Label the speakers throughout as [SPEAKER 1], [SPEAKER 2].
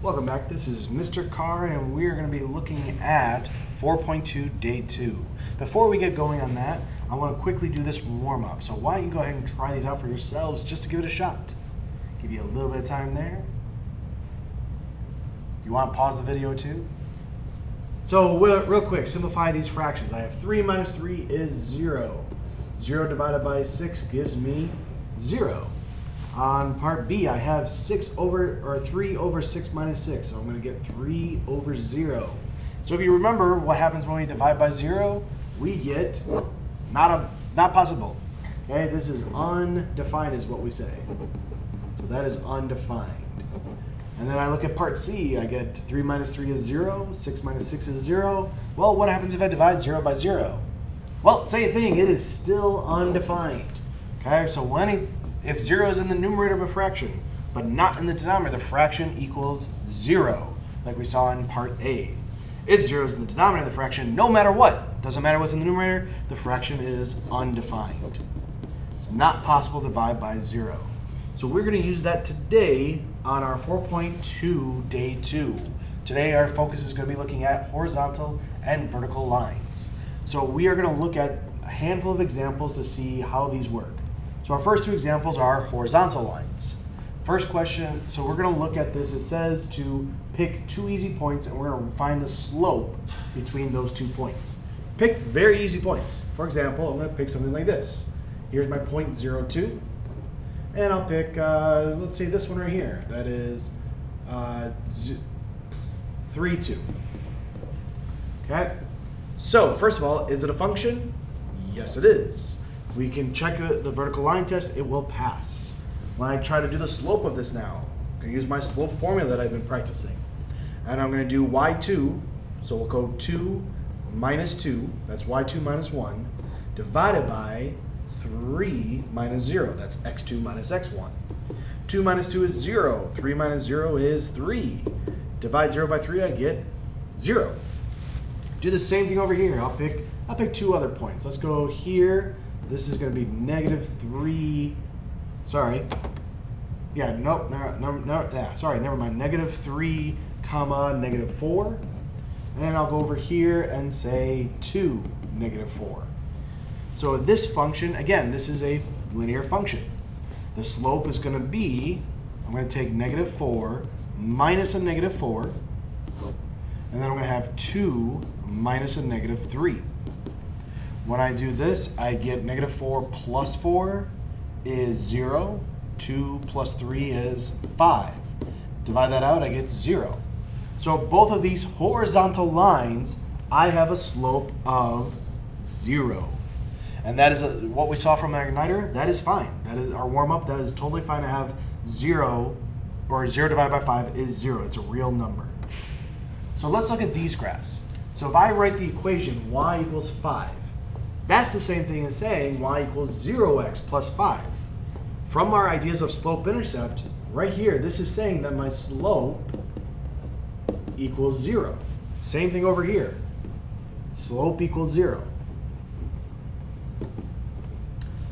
[SPEAKER 1] Welcome back. This is Mr. Carr, and we are going to be looking at 4.2 Day 2. Before we get going on that, I want to quickly do this warm-up. So why don't you go ahead and try these out for yourselves just to give it a shot. Give you a little bit of time there. You want to pause the video too? So real quick, simplify these fractions. I have 3 minus 3 is 0. 0 divided by 6 gives me 0. On part B, I have 3 over 6 minus 6, so I'm going to get 3 over 0. So if you remember what happens when we divide by 0, we get not possible. Okay, this is undefined is what we say. So that is undefined. And then I look at part C, I get 3 minus 3 is 0, 6 minus 6 is 0. Well, what happens if I divide 0 by 0? Well, same thing, it is still undefined. Okay, so if 0 is in the numerator of a fraction, but not in the denominator, the fraction equals 0, like we saw in part A. If 0 is in the denominator of the fraction, no matter what, doesn't matter what's in the numerator, the fraction is undefined. It's not possible to divide by 0. So we're going to use that today on our 4.2 Day 2. Today our focus is going to be looking at horizontal and vertical lines. So we are going to look at a handful of examples to see how these work. So our first two examples are horizontal lines. First question, so we're going to look at this. It says to pick two easy points and we're going to find the slope between those 2 points. Pick very easy points. For example, I'm going to pick something like this. Here's my point 0, 2. And I'll pick, let's say this one right here. That is 3, 2. Okay? So first of all, is it a function? Yes, it is. We can check the vertical line test, it will pass. When I try to do the slope of this now, I'm going to use my slope formula that I've been practicing. And I'm going to do y2, so we'll go 2 minus 2, that's y2 minus 1, divided by 3 minus 0, that's x2 minus x1. 2 minus 2 is 0, 3 minus 0 is 3. Divide 0 by 3, I get 0. Do the same thing over here. I'll pick two other points. Let's go here. This is going to be negative 3, sorry. Yeah, nope, sorry, never mind. Negative 3, comma, negative 4. And then I'll go over here and say 2, negative 4. So this function, again, this is a linear function. The slope is going to be, I'm going to take negative 4 minus a negative 4. And then I'm going to have 2 minus a negative 3. When I do this, I get negative 4 plus 4 is 0. 2 plus 3 is 5. Divide that out, I get 0. So both of these horizontal lines, I have a slope of 0. And that is what we saw from our igniter. That is fine. That is our warm-up. That is totally fine to have 0, or 0 divided by 5 is 0. It's a real number. So let's look at these graphs. So if I write the equation y equals 5, that's the same thing as saying y equals 0x plus 5. From our ideas of slope-intercept, right here, this is saying that my slope equals 0. Same thing over here. Slope equals 0.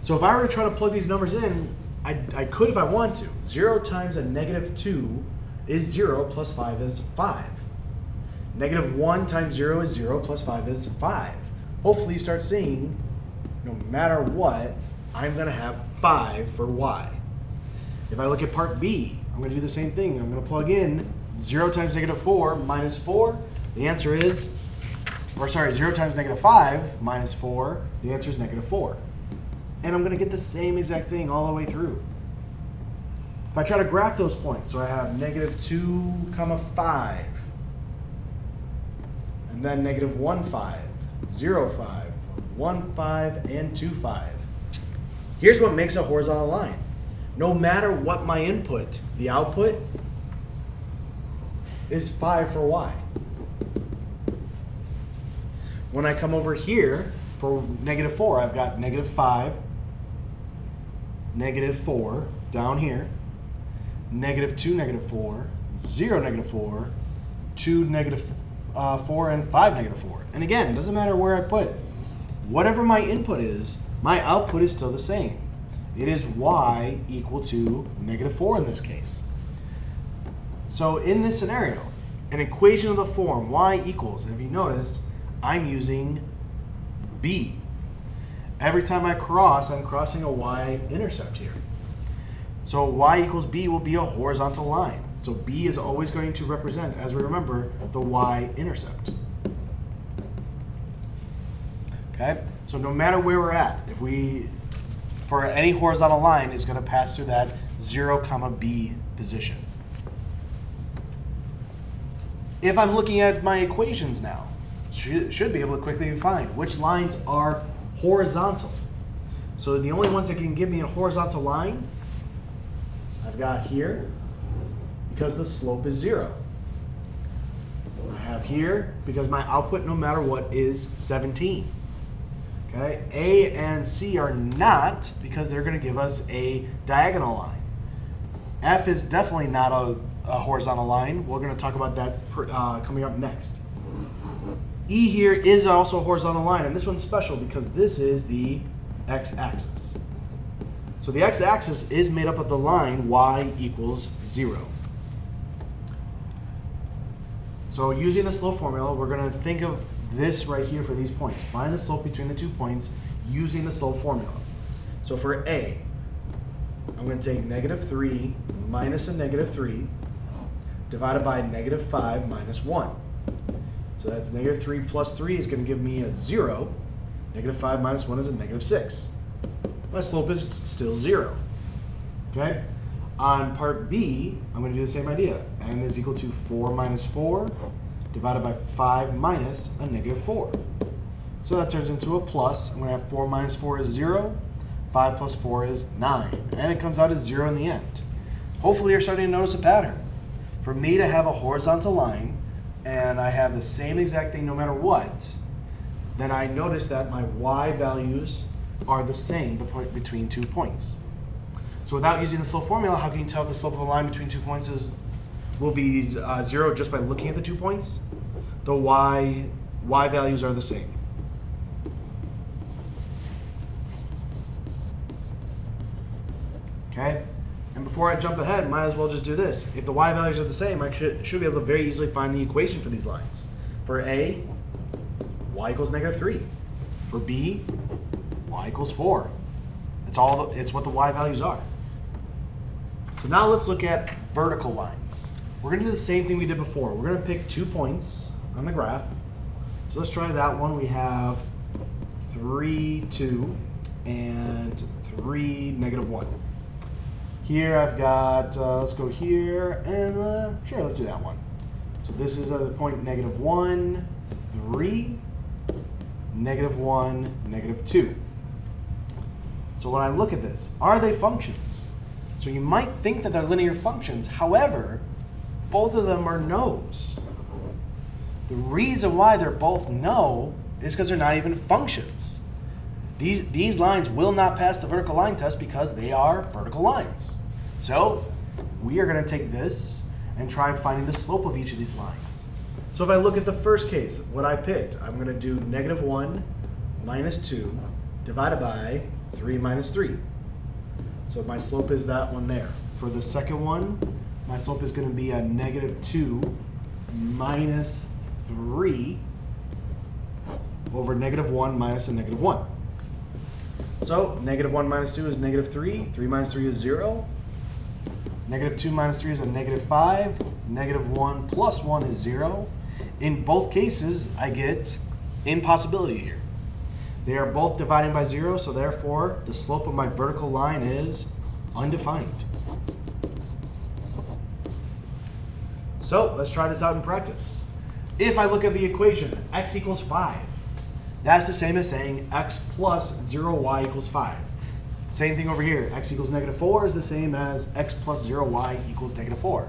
[SPEAKER 1] So if I were to try to plug these numbers in, I could if I want to. 0 times a negative 2 is 0 plus 5 is 5. Negative 1 times 0 is 0 plus 5 is 5. Hopefully you start seeing, no matter what, I'm going to have 5 for y. If I look at part B, I'm going to do the same thing. I'm going to plug in 0 times negative 4 minus 4. The answer is, 0 times negative 5 minus 4. The answer is negative 4. And I'm going to get the same exact thing all the way through. If I try to graph those points, so I have negative 2, comma 5. And then negative 1, 5. 0, 5, 1, 5, and 2, 5. Here's what makes a horizontal line. No matter what my input, the output is 5 for y. When I come over here for negative 4, I've got negative 5, negative 4 down here, negative 2, negative 4, 0, negative 4, 2, negative 4, and 5, negative 4. And again, it doesn't matter where I put. Whatever my input is, my output is still the same. It is y equal to negative 4 in this case. So in this scenario, an equation of the form y equals, and if you notice, I'm using b. Every time I cross, I'm crossing a y-intercept here. So y equals b will be a horizontal line. So b is always going to represent, as we remember, the y-intercept. Okay? So no matter where we're at, if we, for any horizontal line, is going to pass through that 0, b position. If I'm looking at my equations now, should be able to quickly find which lines are horizontal. So the only ones that can give me a horizontal line I've got here, because the slope is 0. I have here because my output, no matter what, is 17. Okay, A and C are not, because they're going to give us a diagonal line. F is definitely not a horizontal line. We're going to talk about that coming up next. E here is also a horizontal line, and this one's special because this is the x-axis. So the x-axis is made up of the line y equals 0. So using the slope formula, we're going to think of this right here for these points. Find the slope between the 2 points using the slope formula. So for A, I'm going to take -3 minus a -3 divided by -5 minus 1. So that's -3 plus 3 is going to give me a 0. -5 minus 1 is a -6. My slope is still 0. Okay? On part B, I'm going to do the same idea. M is equal to 4 minus 4 divided by 5 minus a -4. So that turns into a plus. I'm going to have 4 minus 4 is 0. 5 plus 4 is 9. And it comes out as 0 in the end. Hopefully you're starting to notice a pattern. For me to have a horizontal line, and I have the same exact thing no matter what, then I notice that my y values are the same between 2 points. So without using the slope formula, how can you tell if the slope of a line between 2 points will be 0 just by looking at the 2 points? The y values are the same. Okay? And before I jump ahead, might as well just do this. If the y values are the same, I should be able to very easily find the equation for these lines. For A, y equals -3. For B, y equals 4. It's what the y values are. So now let's look at vertical lines. We're going to do the same thing we did before. We're going to pick 2 points on the graph. So let's try that one. We have 3, 2, and 3, -1. Here I've got, let's go here, and sure, let's do that one. So this is the point -1, 3, -1, -2. So when I look at this, are they functions? So you might think that they're linear functions. However, both of them are no's. The reason why they're both no is because they're not even functions. These lines will not pass the vertical line test because they are vertical lines. So we are going to take this and try finding the slope of each of these lines. So if I look at the first case, what I picked, I'm going to do -1 minus 2 divided by 3 minus 3. So my slope is that one there. For the second one, my slope is going to be a -2 minus 3 over -1 minus a -1. So -1 minus 2 is -3. 3 minus 3 is 0. -2 minus 3 is a -5. -1 plus 1 is 0. In both cases, I get impossibility here. They are both dividing by 0, so therefore the slope of my vertical line is undefined. So let's try this out in practice. If I look at the equation, x equals 5, that's the same as saying x plus 0y equals 5. Same thing over here, x equals -4 is the same as x plus 0y equals -4.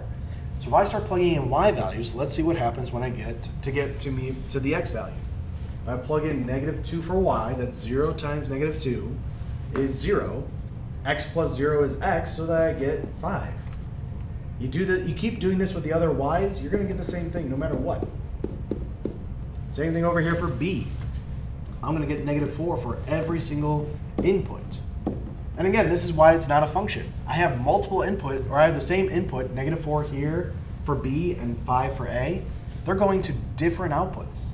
[SPEAKER 1] So if I start plugging in y values, let's see what happens when I get to the x value. If I plug in -2 for y, that's 0 times -2 is 0. X plus 0 is x, so that I get 5. You keep doing this with the other y's, you're going to get the same thing no matter what. Same thing over here for b. I'm going to get -4 for every single input. And again, this is why it's not a function. I have multiple input, or I have the same input, -4 here, for B and 5 for A, they're going to different outputs.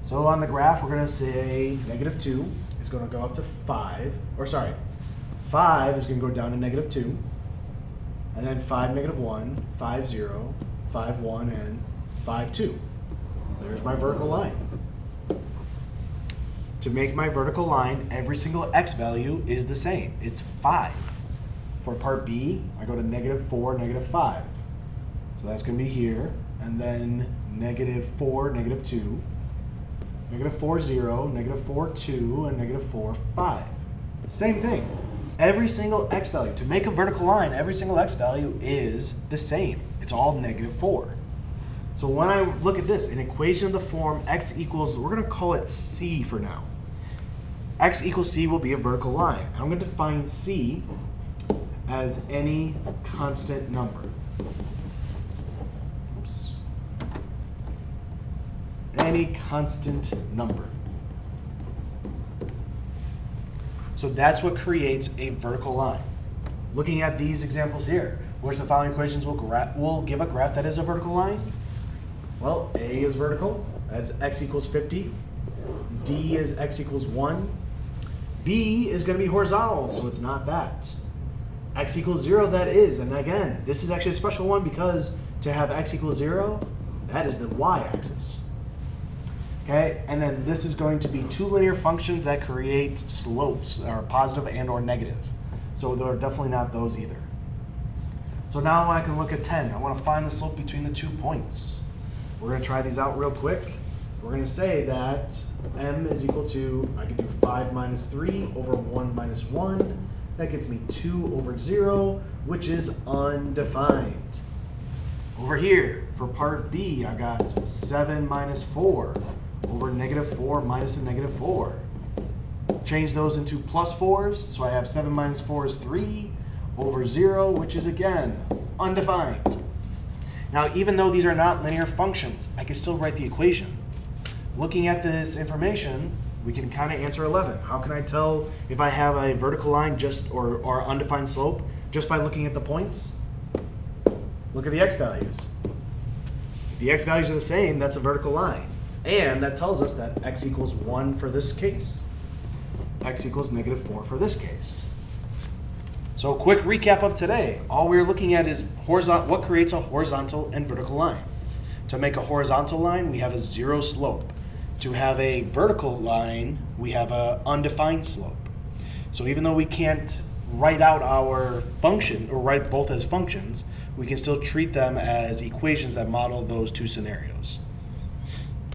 [SPEAKER 1] So on the graph, we're going to say -2 is going to go up to 5, or sorry, 5 is going to go down to -2, and then 5, -1, 5, 0, 5, 1, and 5, 2. There's my vertical line. To make my vertical line, every single x value is the same. It's 5. For part B, I go to -4, -5. So that's going to be here, and then -4, -2, -4, 0, -4, 2, and -4, 5. Same thing. Every single x value, to make a vertical line, every single x value is the same. It's all -4. So when I look at this, an equation of the form x equals, we're going to call it C for now. X equals C will be a vertical line. I'm going to define C as any constant number. Oops. Any constant number. So that's what creates a vertical line. Looking at these examples here, which the following equations will give a graph that is a vertical line? Well, A is vertical, as x equals 50. D is x equals 1. B is going to be horizontal, so it's not that. X equals 0, that is. And again, this is actually a special one because to have x equals 0, that is the y-axis. Okay, and then this is going to be two linear functions that create slopes, or positive and or negative. So they're definitely not those either. So now I can look at 10. I want to find the slope between the 2 points. We're going to try these out real quick. We're going to say that m is equal to, I can do 5 minus 3 over 1 minus 1. That gets me 2 over 0, which is undefined. Over here, for part B, I got 7 minus 4 over -4 minus a -4. Change those into plus 4s, so I have 7 minus 4 is 3 over 0, which is again undefined. Now, even though these are not linear functions, I can still write the equation. Looking at this information, we can kind of answer 11. How can I tell if I have a vertical line or undefined slope just by looking at the points? Look at the x values. If the x values are the same, that's a vertical line. And that tells us that x equals 1 for this case. X equals -4 for this case. So quick recap of today. All we're looking at is what creates a horizontal and vertical line. To make a horizontal line, we have a 0 slope. To have a vertical line, we have an undefined slope. So even though we can't write out our function or write both as functions, we can still treat them as equations that model those two scenarios.